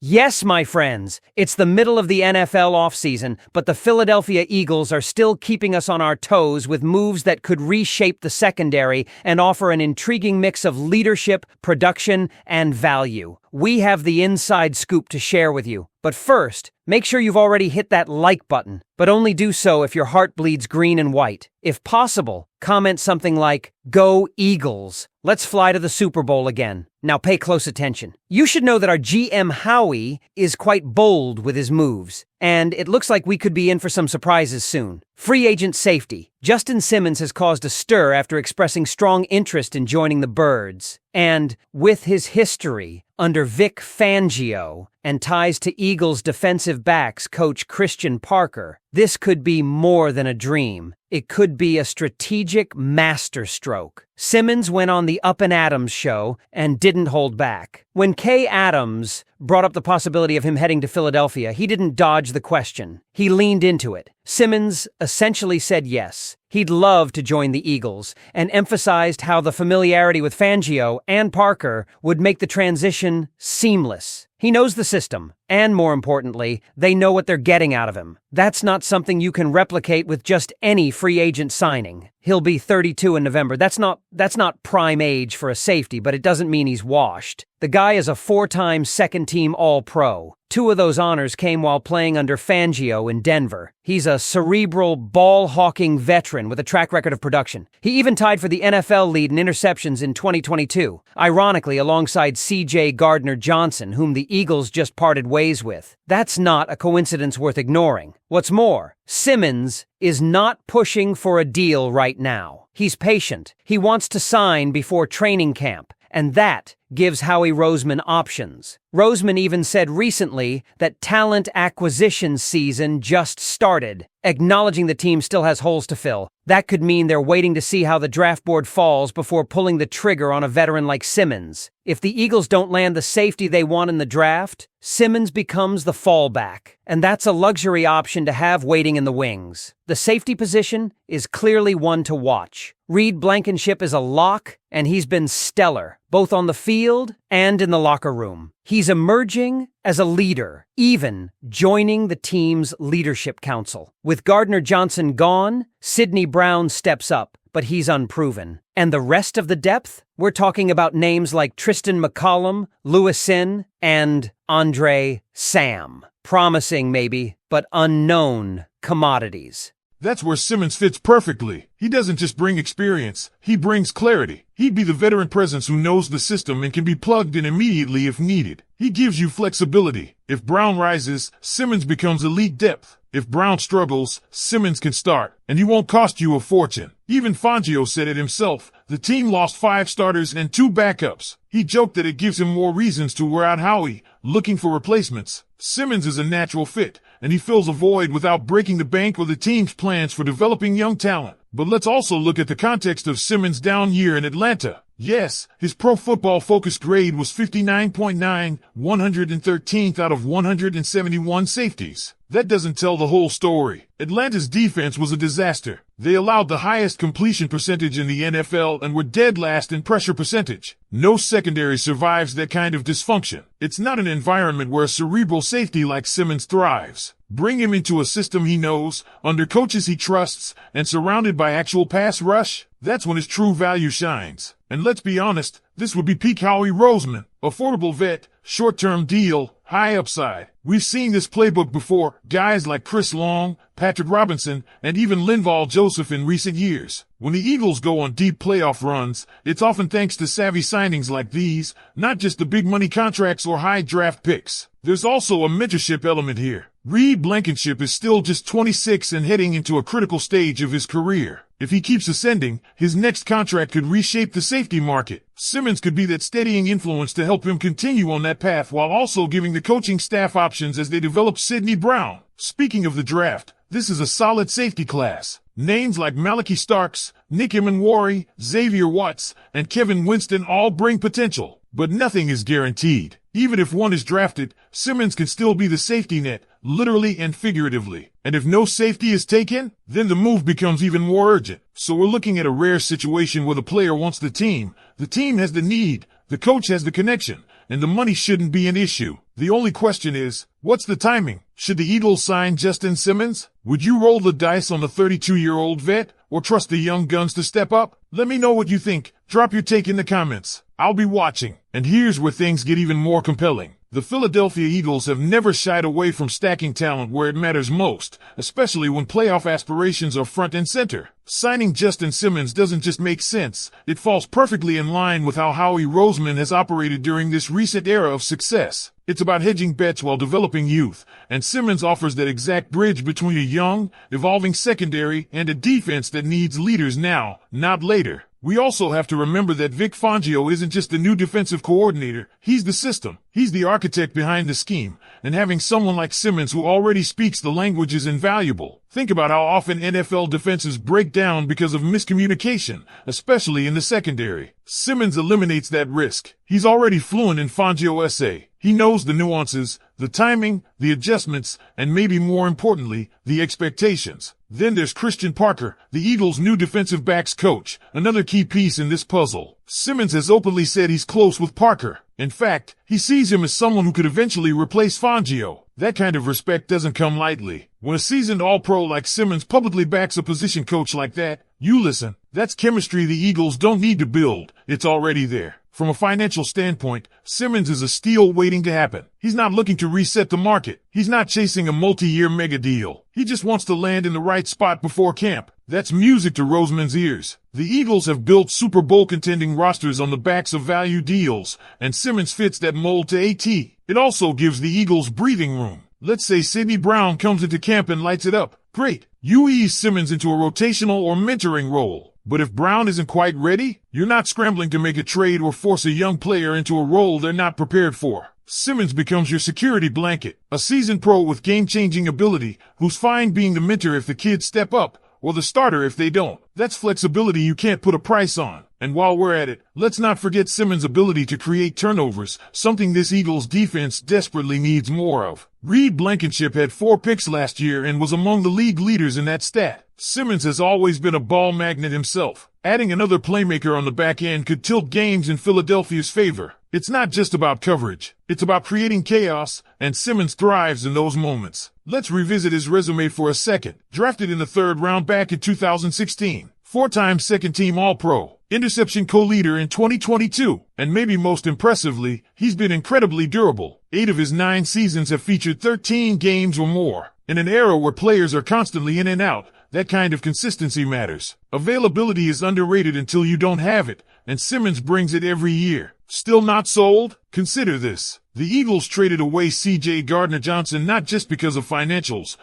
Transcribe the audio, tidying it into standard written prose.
Yes, my friends, it's the middle of the NFL offseason, but the Philadelphia Eagles are still keeping us on our toes with moves that could reshape the secondary and offer an intriguing mix of leadership, production, and value. We have the inside scoop to share with you. But first, make sure you've already hit that like button, but only do so if your heart bleeds green and white. If possible, comment something like, "Go Eagles. Let's fly to the Super Bowl again." Now pay close attention. You should know that our GM Howie is quite bold with his moves, and it looks like we could be in for some surprises soon. Free agent safety. Justin Simmons has caused a stir after expressing strong interest in joining the Birds. And with his history under Vic Fangio and ties to Eagles defensive backs coach Christian Parker, this could be more than a dream. It could be a strategic masterstroke. Simmons went on the Up and Adams show and didn't hold back. When Kay Adams brought up the possibility of him heading to Philadelphia, he didn't dodge the question. He leaned into it. Simmons essentially said yes. He'd love to join the Eagles and emphasized how the familiarity with Fangio and Parker would make the transition seamless. He knows the system, and more importantly, they know what they're getting out of him. That's not something you can replicate with just any free agent signing. He'll be 32 in November. That's not prime age for a safety, but it doesn't mean he's washed. The guy is a four-time second-team All-Pro. 2 of those honors came while playing under Fangio in Denver. He's a cerebral, ball-hawking veteran with a track record of production. He even tied for the NFL lead in interceptions in 2022, ironically alongside C.J. Gardner-Johnson, whom the Eagles just parted ways with. That's not a coincidence worth ignoring. What's more, Simmons is not pushing for a deal right now. He's patient. He wants to sign before training camp, and that gives Howie Roseman options. Roseman even said recently that talent acquisition season just started, acknowledging the team still has holes to fill. That could mean they're waiting to see how the draft board falls before pulling the trigger on a veteran like Simmons. If the Eagles don't land the safety they want in the draft, Simmons becomes the fallback, and that's a luxury option to have waiting in the wings. The safety position is clearly one to watch. Reed Blankenship is a lock, and he's been stellar, both on the field and in the locker room. He's emerging as a leader, even joining the team's leadership council. With Gardner-Johnson gone, Sidney Brown steps up, but he's unproven. And the rest of the depth? We're talking about names like Tristan McCollum, Lewis Sin, and Andre Sam. Promising maybe, but unknown commodities. That's where Simmons fits perfectly. He doesn't just bring experience, he brings clarity. He'd be the veteran presence who knows the system and can be plugged in immediately if needed. He gives you flexibility. If Brown rises, Simmons becomes elite depth. If Brown struggles, Simmons can start, and he won't cost you a fortune. Even Fangio said it himself. The team lost 5 starters and 2 backups. He joked that it gives him more reasons to wear out Howie, looking for replacements. Simmons is a natural fit, and he fills a void without breaking the bank or the team's plans for developing young talent. But let's also look at the context of Simmons' down year in Atlanta. Yes, his Pro Football Focus grade was 59.9, 113th out of 171 safeties. That doesn't tell the whole story. Atlanta's defense was a disaster. They allowed the highest completion percentage in the NFL and were dead last in pressure percentage. No secondary survives that kind of dysfunction. It's not an environment where a cerebral safety like Simmons thrives. Bring him into a system he knows, under coaches he trusts, and surrounded by actual pass rush. That's when his true value shines. And let's be honest, this would be peak Howie Roseman. Affordable vet, short-term deal, high upside. We've seen this playbook before, guys like Chris Long, Patrick Robinson, and even Linval Joseph in recent years. When the Eagles go on deep playoff runs, it's often thanks to savvy signings like these, not just the big money contracts or high draft picks. There's also a mentorship element here. Reed Blankenship is still just 26 and heading into a critical stage of his career. If he keeps ascending, his next contract could reshape the safety market. Simmons could be that steadying influence to help him continue on that path while also giving the coaching staff options as they develop Sidney Brown. Speaking of the draft, this is a solid safety class. Names like Malachi Starks, Nick Emanwari, Xavier Watts, and Kevin Winston all bring potential, but nothing is guaranteed. Even if one is drafted, Simmons can still be the safety net, literally and figuratively. And if no safety is taken, then the move becomes even more urgent. So we're looking at a rare situation where the player wants the team has the need, the coach has the connection, and the money shouldn't be an issue. The only question is, what's the timing? Should the Eagles sign Justin Simmons? Would you roll the dice on the 32-year-old vet, or trust the young guns to step up? Let me know what you think. Drop your take in the comments. I'll be watching. And here's where things get even more compelling. The Philadelphia Eagles have never shied away from stacking talent where it matters most, especially when playoff aspirations are front and center. Signing Justin Simmons doesn't just make sense, it falls perfectly in line with how Howie Roseman has operated during this recent era of success. It's about hedging bets while developing youth, and Simmons offers that exact bridge between a young, evolving secondary and a defense that needs leaders now, not later. We also have to remember that Vic Fangio isn't just the new defensive coordinator, he's the system. He's the architect behind the scheme, and having someone like Simmons who already speaks the language is invaluable. Think about how often NFL defenses break down because of miscommunication, especially in the secondary. Simmons eliminates that risk. He's already fluent in Fangio SA. He knows the nuances, the timing, the adjustments, and maybe more importantly, the expectations. Then there's Christian Parker, the Eagles' new defensive backs coach, another key piece in this puzzle. Simmons has openly said he's close with Parker. In fact, he sees him as someone who could eventually replace Fangio. That kind of respect doesn't come lightly. When a seasoned All-Pro like Simmons publicly backs a position coach like that, you listen. That's chemistry the Eagles don't need to build. It's already there. From a financial standpoint, Simmons is a steal waiting to happen. He's not looking to reset the market. He's not chasing a multi-year mega deal. He just wants to land in the right spot before camp. That's music to Roseman's ears. The Eagles have built Super Bowl contending rosters on the backs of value deals, and Simmons fits that mold to a T. It also gives the Eagles breathing room. Let's say Sidney Brown comes into camp and lights it up. Great. You ease Simmons into a rotational or mentoring role. But if Brown isn't quite ready, you're not scrambling to make a trade or force a young player into a role they're not prepared for. Simmons becomes your security blanket, a seasoned pro with game-changing ability who's fine being the mentor if the kids step up, or the starter if they don't. That's flexibility you can't put a price on. And while we're at it, let's not forget Simmons' ability to create turnovers, something this Eagles defense desperately needs more of. Reed Blankenship had 4 picks last year and was among the league leaders in that stat. Simmons has always been a ball magnet himself. Adding another playmaker on the back end could tilt games in Philadelphia's favor. It's not just about coverage. It's about creating chaos, and Simmons thrives in those moments. Let's revisit his resume for a second. Drafted in the 3rd round back in 2016. 4-time second-team All-Pro. Interception co-leader in 2022. And maybe most impressively, he's been incredibly durable. 8 of his 9 seasons have featured 13 games or more. In an era where players are constantly in and out, that kind of consistency matters. Availability is underrated until you don't have it, and Simmons brings it every year. Still not sold? Consider this. The Eagles traded away C.J. Gardner-Johnson not just because of financials,